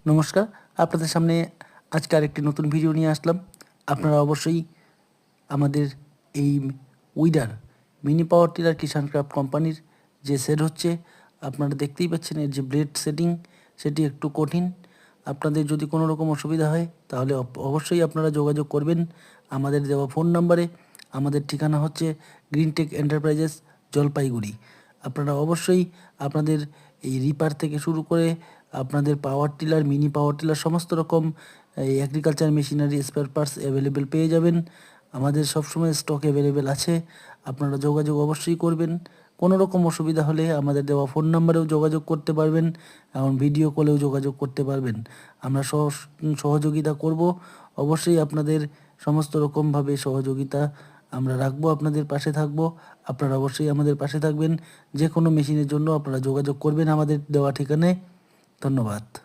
নমস্কার, আপনাদের সামনে আজকে আরেকটি নতুন ভিডিও নিয়ে আসলাম। আপনারা অবশ্যই আমাদের এই উইডার মিনি পাওয়ার টিলার কিষাণ ক্রাফট কোম্পানির যে সেট হচ্ছে, আপনারা দেখতেই পাচ্ছেন এর যে ব্লেড সেটিং সেটি একটু কঠিন। আপনাদের যদি কোনো রকম অসুবিধা হয় তাহলে অবশ্যই আপনারা যোগাযোগ করবেন আমাদের দেওয়া ফোন নাম্বারে। আমাদের ঠিকানা হচ্ছে গ্রিনটেক এন্টারপ্রাইজেস, জলপাইগুড়ি। আপনারা অবশ্যই আপনাদের এই রিপার থেকে শুরু করে আপনাদের power tiller, mini power tiller সমস্ত রকম এই agriculture machinery spare parts available পেয়ে যাবেন। আমাদের সবসময় স্টক অ্যাভেলেবেল আছে। আপনারা যোগাযোগ অবশ্যই করবেন। কোনো রকম অসুবিধা হলে আমাদের দেওয়া ফোন নাম্বারেও যোগাযোগ করতে পারবেন, এবং ভিডিও কলেও যোগাযোগ করতে পারবেন। আমরা সহযোগিতা করব। অবশ্যই আপনাদের সমস্ত রকমভাবে সহযোগিতা আমরা রাখবো, আপনাদের পাশে থাকবো। আপনারা অবশ্যই আমাদের পাশে থাকবেন। যে কোনো মেশিনের জন্য আপনারা যোগাযোগ করবেন আমাদের দেওয়া ঠিকানায়। ধন্যবাদ।